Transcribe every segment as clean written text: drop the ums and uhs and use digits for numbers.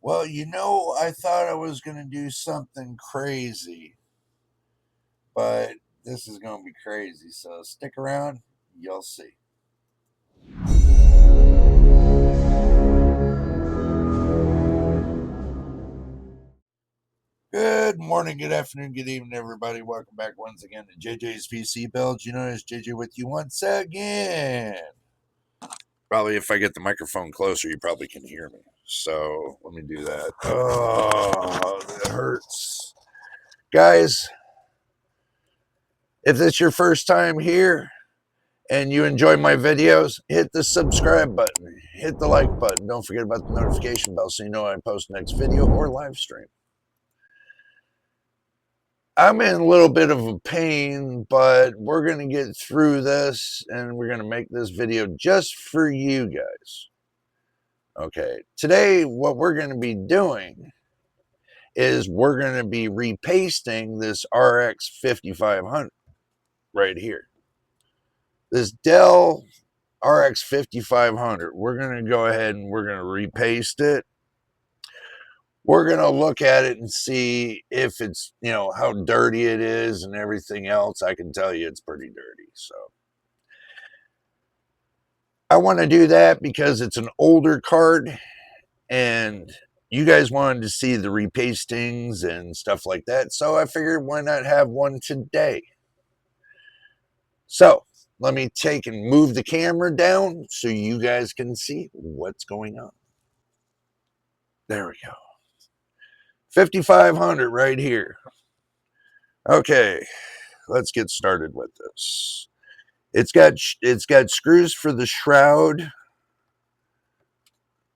Well, I thought I was going to do something crazy, but this is going to be crazy. So stick around, you'll see. Good morning, good afternoon, good evening, everybody. Welcome back once again to JJ's PC Builds. It's JJ with you once again. Probably if I get the microphone closer, you probably can hear me. So let me do that. Oh, that hurts. Guys, if this is your first time here and you enjoy my videos, hit the subscribe button, hit the like button. Don't forget about the notification bell so you know when I post next video or live stream. I'm in a little bit of a pain, but we're going to get through this and we're going to make this video just for you guys. Okay, today what we're going to be doing is we're going to be repasting this RX 5500 right here. This Dell RX 5500. We're going to go ahead and we're going to repaste it. We're going to look at it and see if it's, how dirty it is and everything else. I can tell you it's pretty dirty. So I want to do that because it's an older card and you guys wanted to see the repastings and stuff like that. So I figured why not have one today? So let me take and move the camera down so you guys can see what's going on. There we go. 5500 right here. Okay, let's get started with this. It's got screws for the shroud.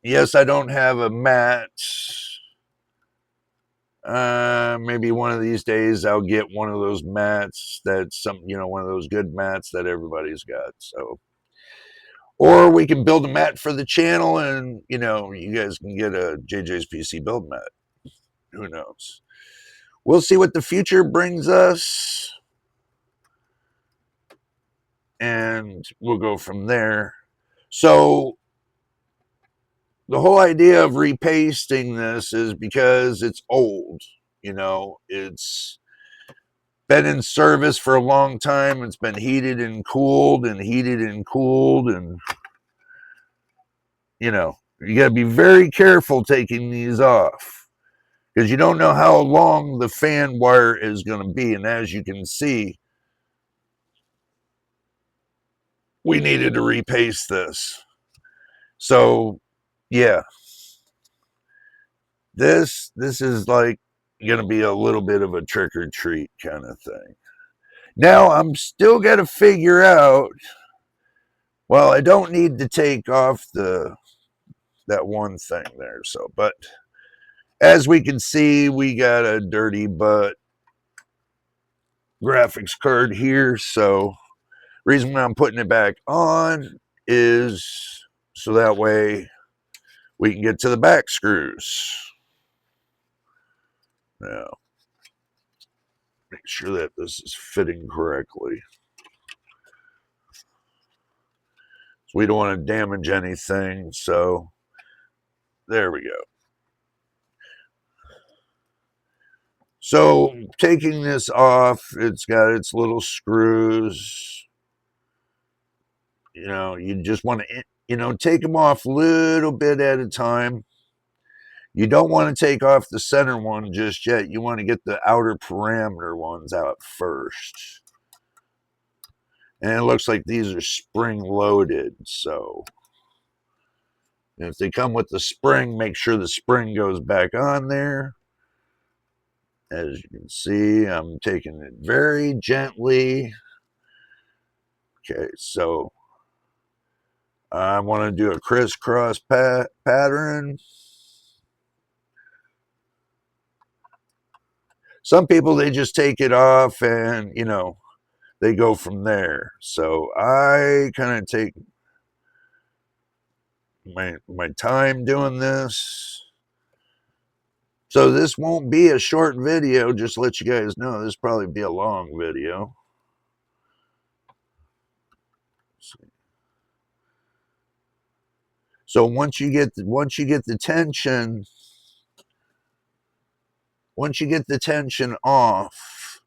Yes, I don't have a mat. Maybe one of these days I'll get one of those mats that's one of those good mats that everybody's got. So, or we can build a mat for the channel and, you guys can get a JJ's PC build mat. Who knows? We'll see what the future brings us. And we'll go from there. So the whole idea of repasting this is because it's old. It's been in service for a long time. It's been heated and cooled and heated and cooled. And, you got to be very careful taking these off because you don't know how long the fan wire is going to be. And as you can see, we needed to repaste this. So, yeah. This is like going to be a little bit of a trick or treat kind of thing. Now I'm still got to figure out, well, I don't need to take off that one thing there. So, but as we can see, we got a dirty butt graphics card here. So reason why I'm putting it back on is so that way we can get to the back screws. Now, make sure that this is fitting correctly. So we don't want to damage anything. So there we go. So taking this off, it's got its little screws. You just want to, take them off a little bit at a time. You don't want to take off the center one just yet. You want to get the outer parameter ones out first. And it looks like these are spring loaded. So if they come with the spring, make sure the spring goes back on there. As you can see, I'm taking it very gently. Okay, so I want to do a crisscross pattern. Some people, they just take it off and, they go from there. So I kind of take my time doing this. So this won't be a short video, just to let you guys know. This will probably be a long video. So once you get the tension once you get the tension off,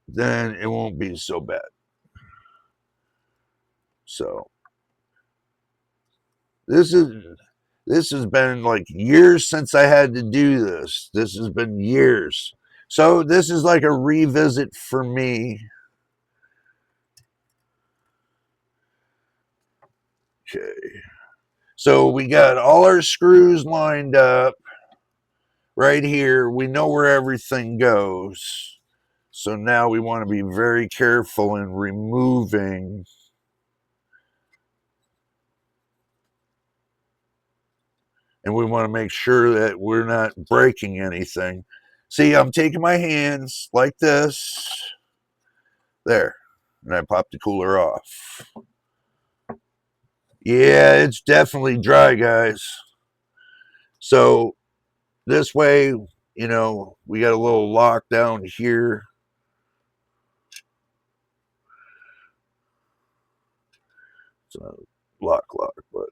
then it won't be so bad. So this has been like years since I had to do this. This has been years. So this is like a revisit for me. Okay. So we got all our screws lined up right here. We know where everything goes. So now we want to be very careful in removing and we want to make sure that we're not breaking anything. See, I'm taking my hands like this. There. And I pop the cooler off. Yeah, it's definitely dry, guys. So this way, you know, we got a little lock down here. It's not lock, but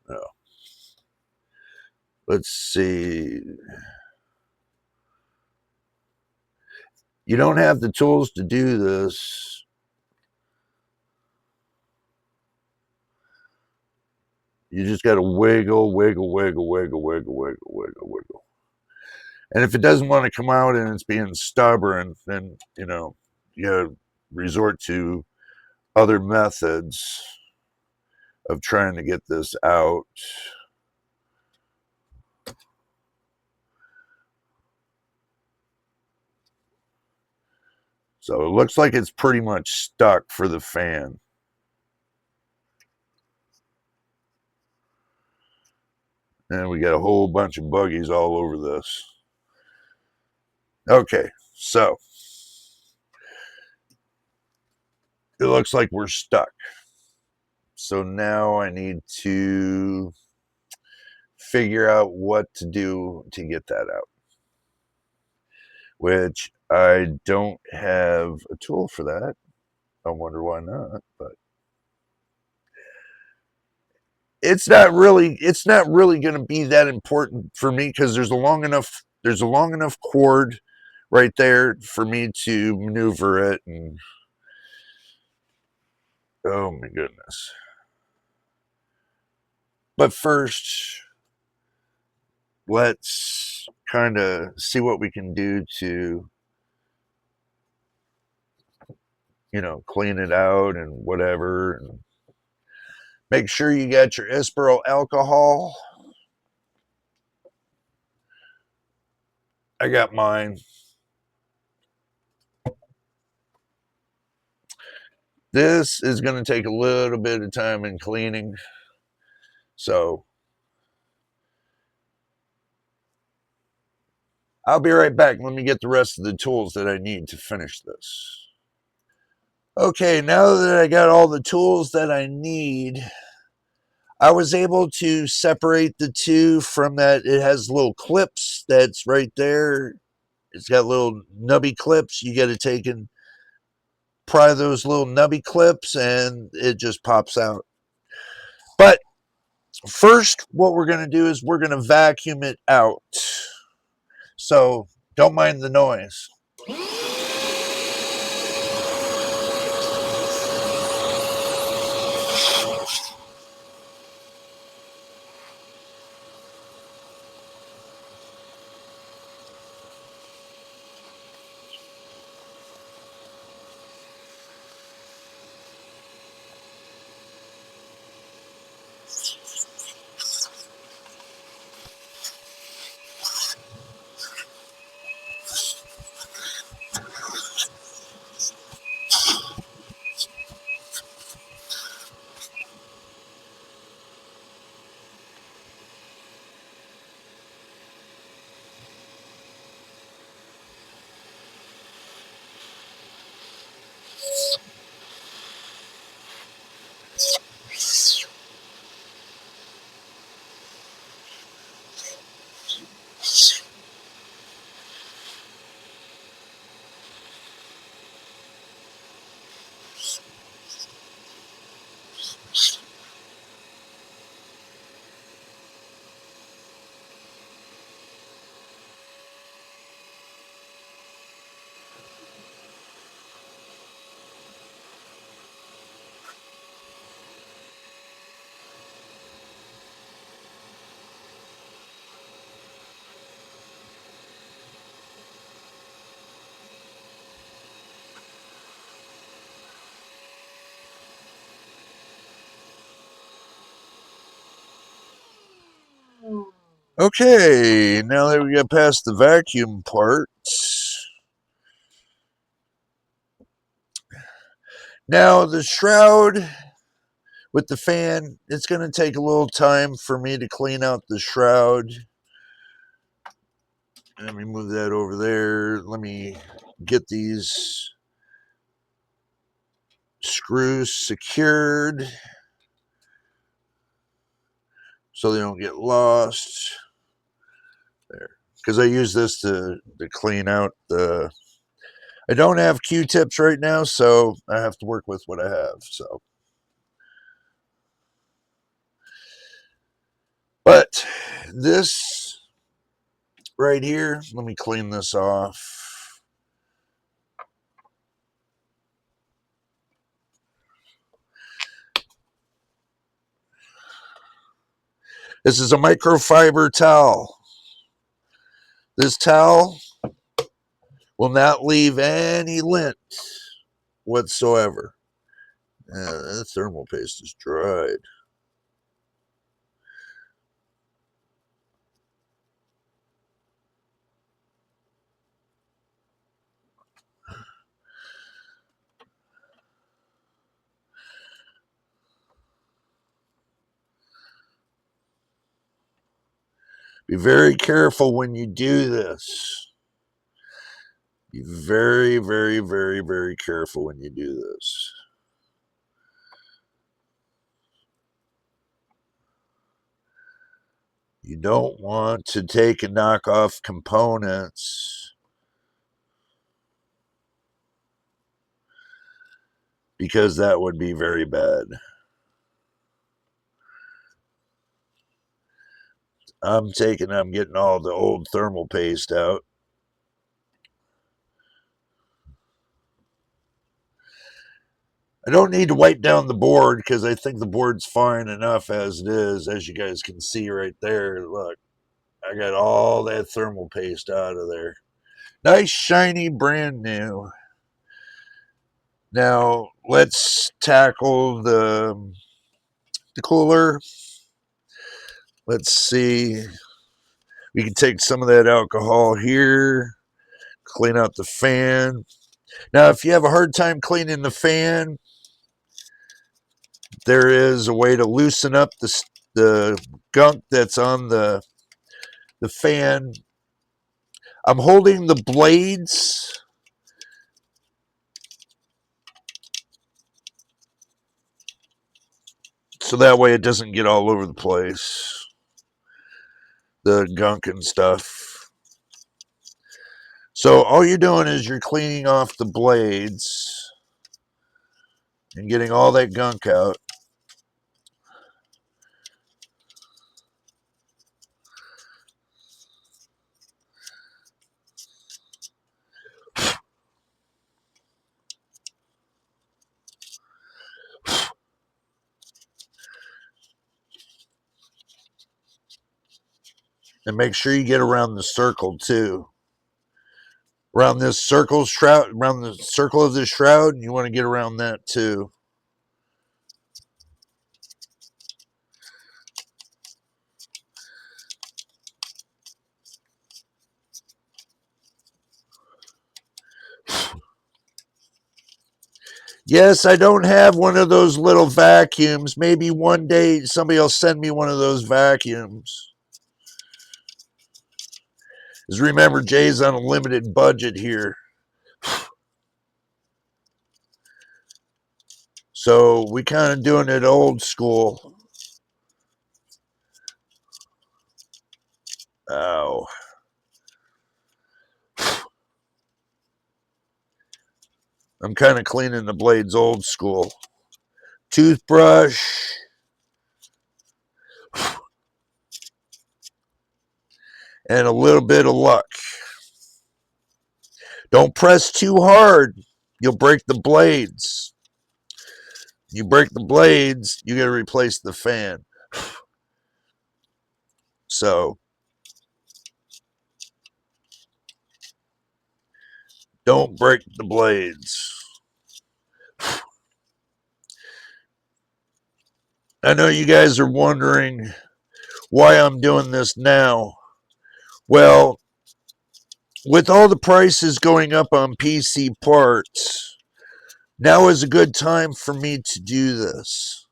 no. Let's see. You don't have the tools to do this. You just got to wiggle, wiggle, wiggle, wiggle, wiggle, wiggle, wiggle, wiggle. And if it doesn't want to come out and it's being stubborn, then, you know, you got to resort to other methods of trying to get this out. So it looks like it's pretty much stuck for the fan. And we got a whole bunch of buggies all over this. Okay, so it looks like we're stuck. So now I need to figure out what to do to get that out, which I don't have a tool for that. I wonder why not, but it's not really going to be that important for me because there's a long enough cord right there for me to maneuver it. And oh my goodness. But first, let's kind of see what we can do to, you know, clean it out and whatever. And make sure you got your Isperl alcohol. I got mine. This is going to take a little bit of time in cleaning. So I'll be right back. Let me get the rest of the tools that I need to finish this. Okay, now that I got all the tools that I need, I was able to separate the two from that. It has little clips that's right there. It's got little nubby clips. You got to take and pry those little nubby clips and it just pops out. But first, what we're going to do is we're going to vacuum it out. So don't mind the noise. Okay, now that we got past the vacuum part, now the shroud with the fan, it's going to take a little time for me to clean out the shroud. Let me move that over there. Let me get these screws secured so they don't get lost. There. Because I use this to clean out the... I don't have Q-tips right now, so I have to work with what I have. So, but this right here, let me clean this off. This is a microfiber towel. This towel will not leave any lint whatsoever. That thermal paste is dried. Be very careful when you do this. Be very, very, very, very careful when you do this. You don't want to take and knock off components because that would be very bad. I'm getting all the old thermal paste out. I don't need to wipe down the board because I think the board's fine enough as it is. As you guys can see right there, look, I got all that thermal paste out of there. Nice, shiny, brand new. Now, let's tackle the cooler. Let's see. We can take some of that alcohol here, clean out the fan. Now, if you have a hard time cleaning the fan, there is a way to loosen up the gunk that's on the fan. I'm holding the blades so that way it doesn't get all over the place, the gunk and stuff. So all you're doing is you're cleaning off the blades and getting all that gunk out. And make sure you get around the circle too. Around this circle shroud, around the circle of the shroud, you want to get around that too. Yes, I don't have one of those little vacuums. Maybe one day somebody will send me one of those vacuums. Because remember, Jay's on a limited budget here. So we kind of doing it old school. Ow. I'm kind of cleaning the blades old school. Toothbrush. And a little bit of luck. Don't press too hard. You'll break the blades. You break the blades, you got to replace the fan. So don't break the blades. I know you guys are wondering, why I'm doing this now. Well, with all the prices going up on PC parts, now is a good time for me to do this.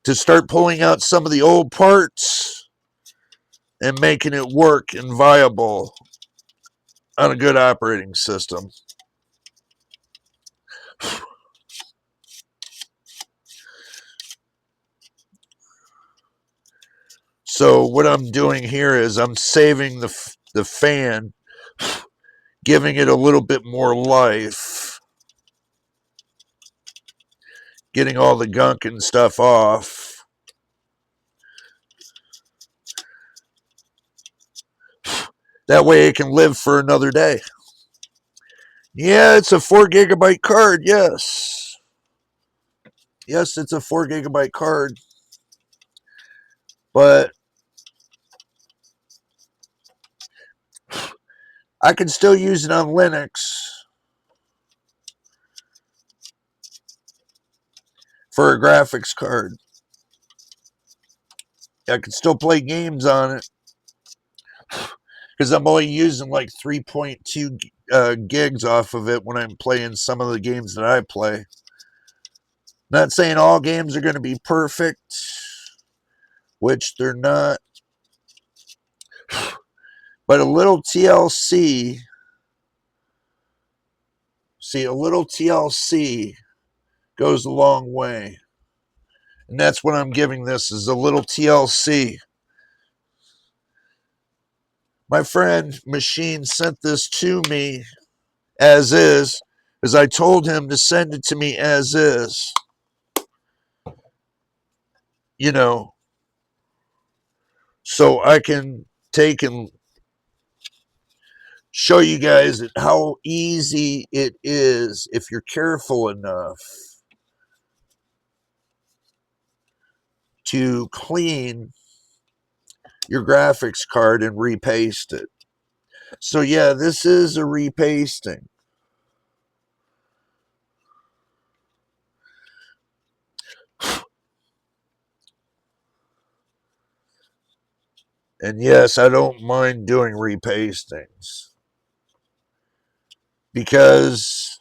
To start pulling out some of the old parts and making it work and viable on a good operating system. So what I'm doing here is I'm saving the fan, giving it a little bit more life, getting all the gunk and stuff off. That way it can live for another day. Yeah, it's a 4 GB card, yes. Yes, it's a 4 GB card. But I can still use it on Linux for a graphics card. I can still play games on it because I'm only using like 3.2 gigs off of it when I'm playing some of the games that I play. Not saying all games are going to be perfect, which they're not. But a little TLC, a little TLC goes a long way. And that's what I'm giving this, is a little TLC. My friend Machine sent this to me as is, as I told him to send it to me as is. You know, so I can take and show you guys how easy it is if you're careful enough to clean your graphics card and repaste it. So yeah, this is a repasting. And yes, I don't mind doing repastings because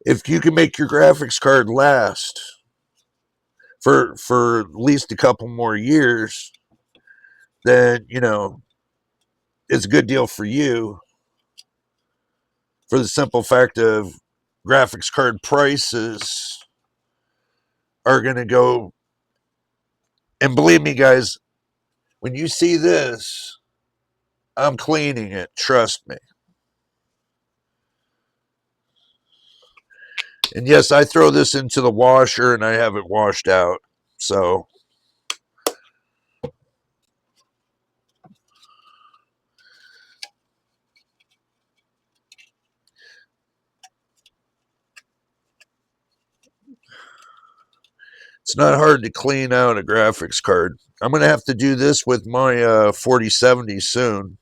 if you can make your graphics card last for at least a couple more years, then, you know, it's a good deal for you, for the simple fact of graphics card prices are going to go. And believe me, guys, when you see this, I'm cleaning it. Trust me. And yes, I throw this into the washer and I have it washed out. So it's not hard to clean out a graphics card. I'm going to have to do this with my 4070 soon.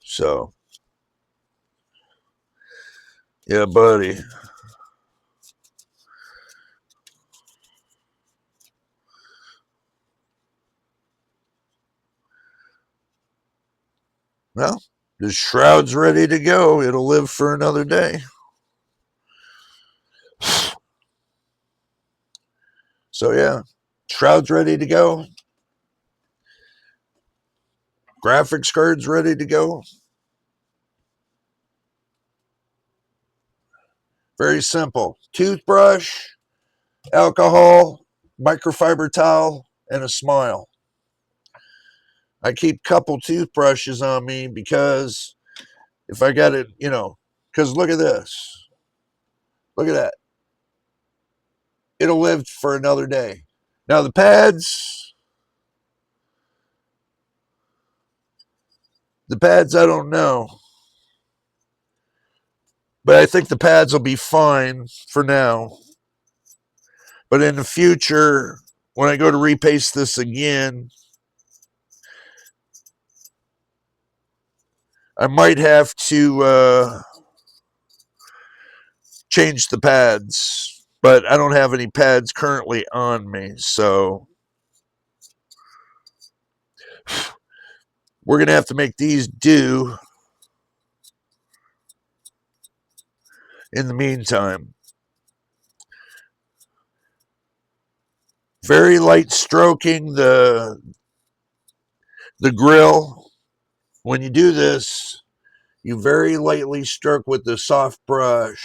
So, yeah, buddy. Well, the shroud's ready to go. It'll live for another day. So, yeah, shroud's ready to go. Graphics card's ready to go. Very simple. Toothbrush, alcohol, microfiber towel, and a smile. I keep a couple toothbrushes on me because if I got it, you know, because look at this. Look at that. It'll live for another day. Now the pads, I don't know. But I think the pads will be fine for now. But in the future, when I go to repaste this again, I might have to change the pads, but I don't have any pads currently on me, so we're going to have to make these do in the meantime. Very light stroking the grill. When you do this, you very lightly stroke with the soft brush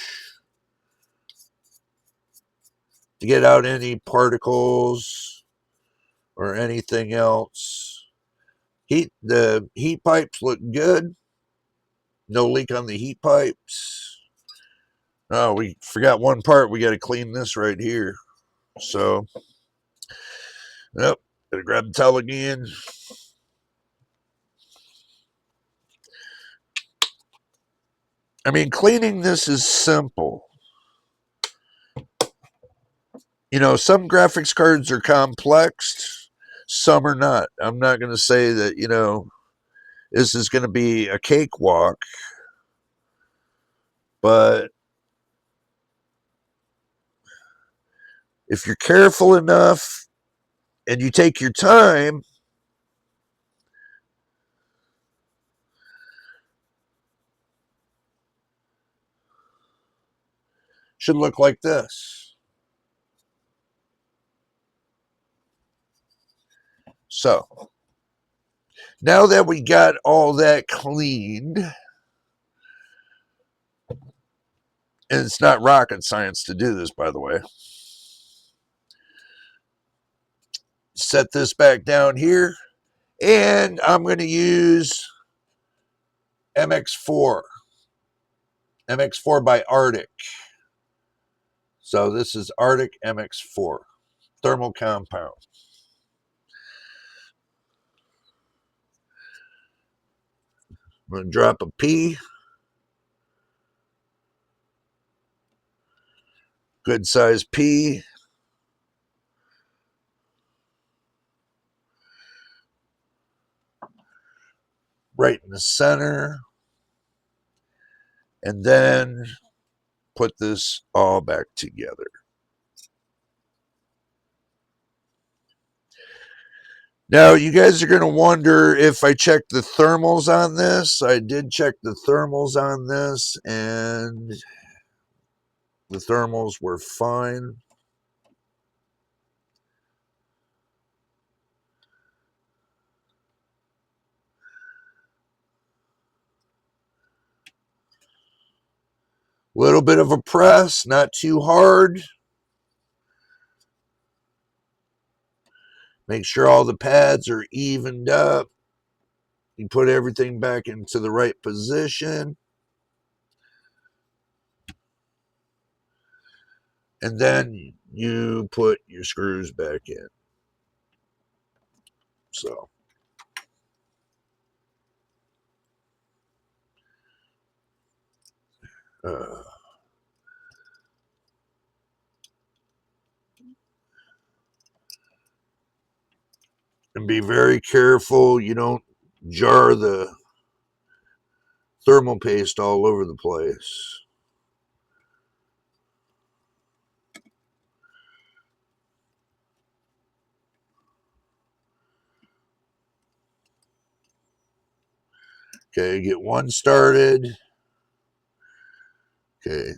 to get out any particles or anything else. The heat pipes look good. No leak on the heat pipes. Oh, we forgot one part. We got to clean this right here. So, yep, gotta grab the towel again. I mean, cleaning this is simple. You know, some graphics cards are complex, some are not. I'm not going to say that, you know, this is going to be a cakewalk, but if you're careful enough and you take your time, should look like this. So, now that we got all that cleaned, and it's not rocket science to do this, by the way, set this back down here, and I'm going to use MX4 by Arctic. So this is Arctic MX4 thermal compound. I'm going to drop a P. Good size P. Right in the center. And then put this all back together. Now, you guys are going to wonder if I checked the thermals on this. I did check the thermals on this, and the thermals were fine. Little bit of a press, not too hard. Make sure all the pads are evened up. You put everything back into the right position. And then you put your screws back in. So. And be very careful you don't jar the thermal paste all over the place. Okay, get one started. Okay.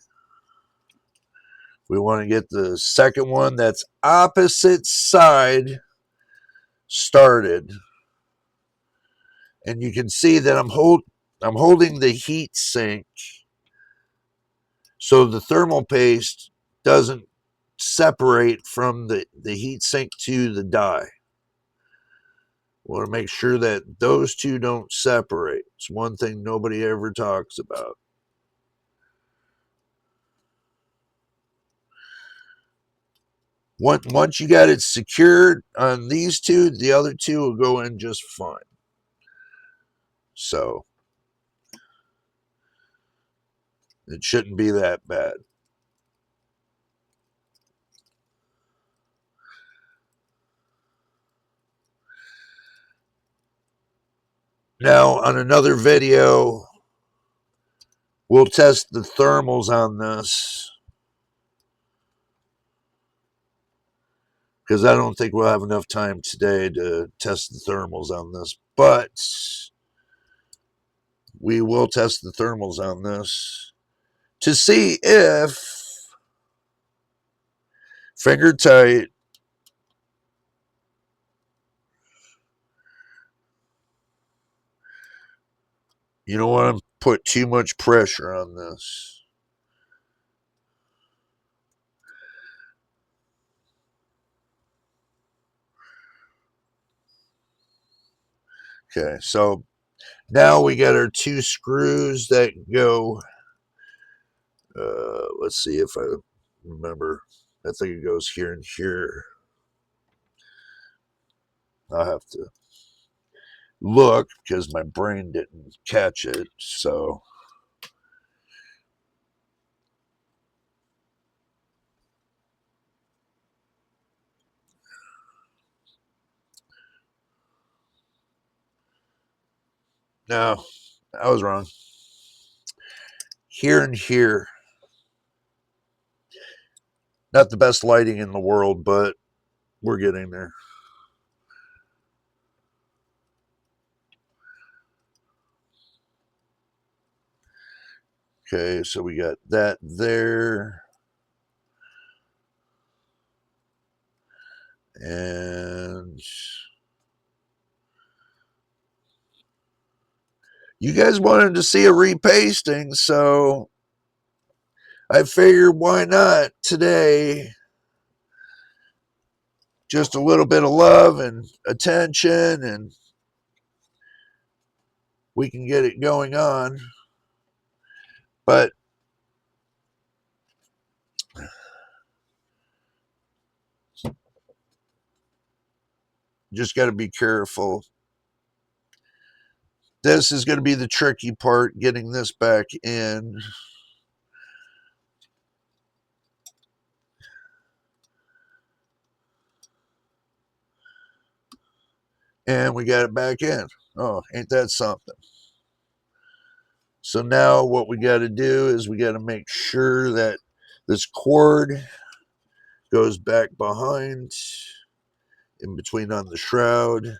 We want to get the second one that's opposite side started. And you can see that I'm holding the heat sink so the thermal paste doesn't separate from the heat sink to the die. We want to make sure that those two don't separate. It's one thing nobody ever talks about. Once you got it secured on these two, the other two will go in just fine. So it shouldn't be that bad. Now, on another video, We'll test the thermals on this, because I don't think we'll have enough time today to test the thermals on this, but we will test the thermals on this to see if, finger tight, you don't want to put too much pressure on this. Okay, so now we got our 2 screws that go, let's see if I remember. I think it goes here and here. I'll have to look because my brain didn't catch it. So no, I was wrong. Here and here. Not the best lighting in the world, but we're getting there. Okay, so we got that there. And you guys wanted to see a repasting, so I figured why not today? Just a little bit of love and attention, and we can get it going on. But just got to be careful. This is going to be the tricky part, getting this back in. And we got it back in. Oh, ain't that something? So now what we got to do is we got to make sure that this cord goes back behind, in between on the shroud.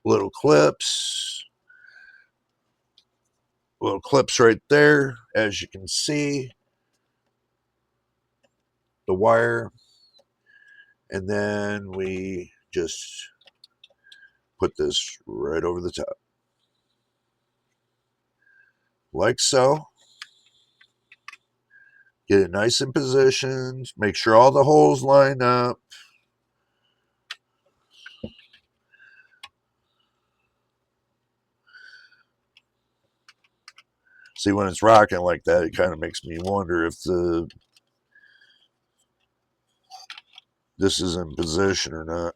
Little clips right there, as you can see, the wire, and then we just put this right over the top, like so. Get it nice and positioned, make sure all the holes line up. See, when it's rocking like that, it kind of makes me wonder if this is in position or not.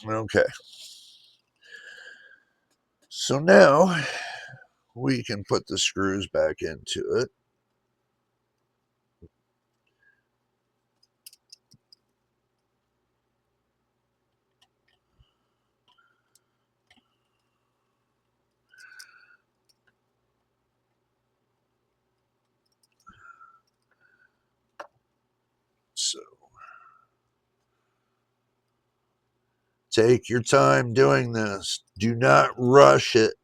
Okay. So now we can put the screws back into it. So take your time doing this. Do not rush it,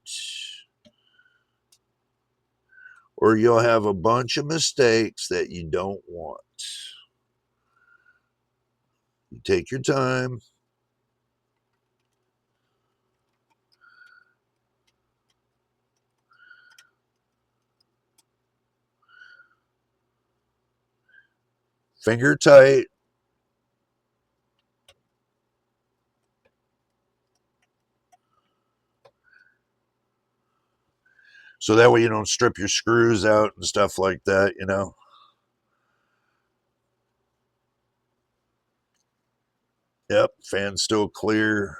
or you'll have a bunch of mistakes that you don't want. You take your time. Finger tight. So that way you don't strip your screws out and stuff like that, you know. Yep, fan's still clear.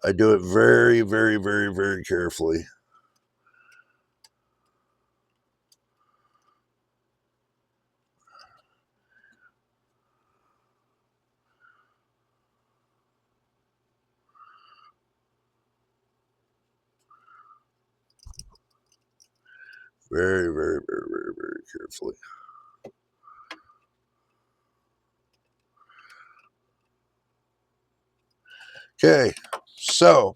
I do it very, very, very, very carefully. Very, very, very, very, very carefully. Okay, so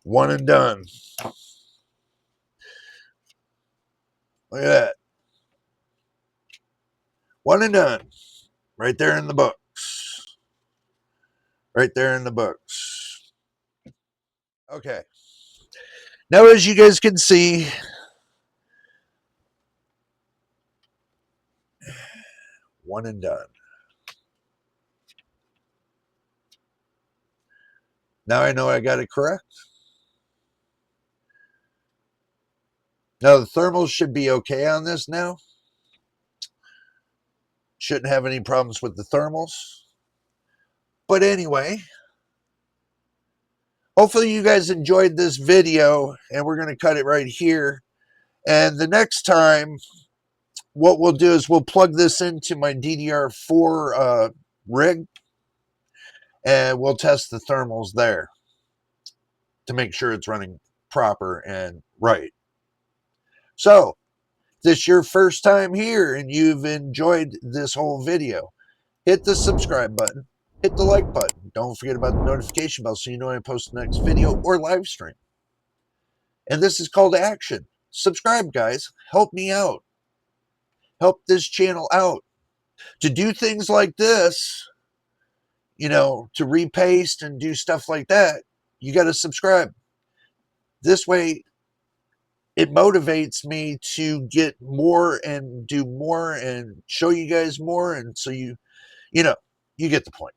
one and done. Look at that. One and done. Right there in the books. Right there in the books. Okay. Now, as you guys can see, one and done. Now I know I got it correct. Now the thermals should be okay on this now. Shouldn't have any problems with the thermals. But anyway, hopefully you guys enjoyed this video, and we're going to cut it right here. And the next time, what we'll do is we'll plug this into my DDR4 rig, and we'll test the thermals there to make sure it's running proper and right. So, if this is your first time here and you've enjoyed this whole video, hit the subscribe button, hit the like button. Don't forget about the notification bell so you know when I post the next video or live stream. And this is call to action. Subscribe, guys. Help me out. Help this channel out. To do things like this, you know, to repaste and do stuff like that, you got to subscribe. This way, it motivates me to get more and do more and show you guys more. And so you know, you get the point.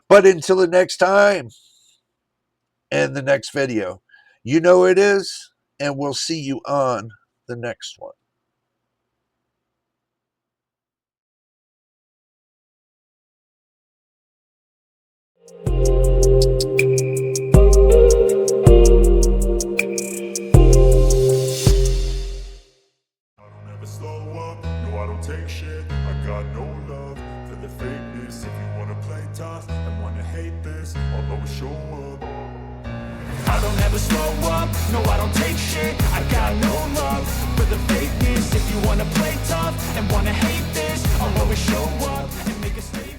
But until the next time and the next video, you know it is, and we'll see you on the next one. Take shit, I got no love for the fakeness. If you wanna play tough and wanna hate this, I'll always show up. I don't ever slow up, no I don't take shit. I got no love for the fakeness. If you wanna play tough and wanna hate this, I'll always show up and make a statement.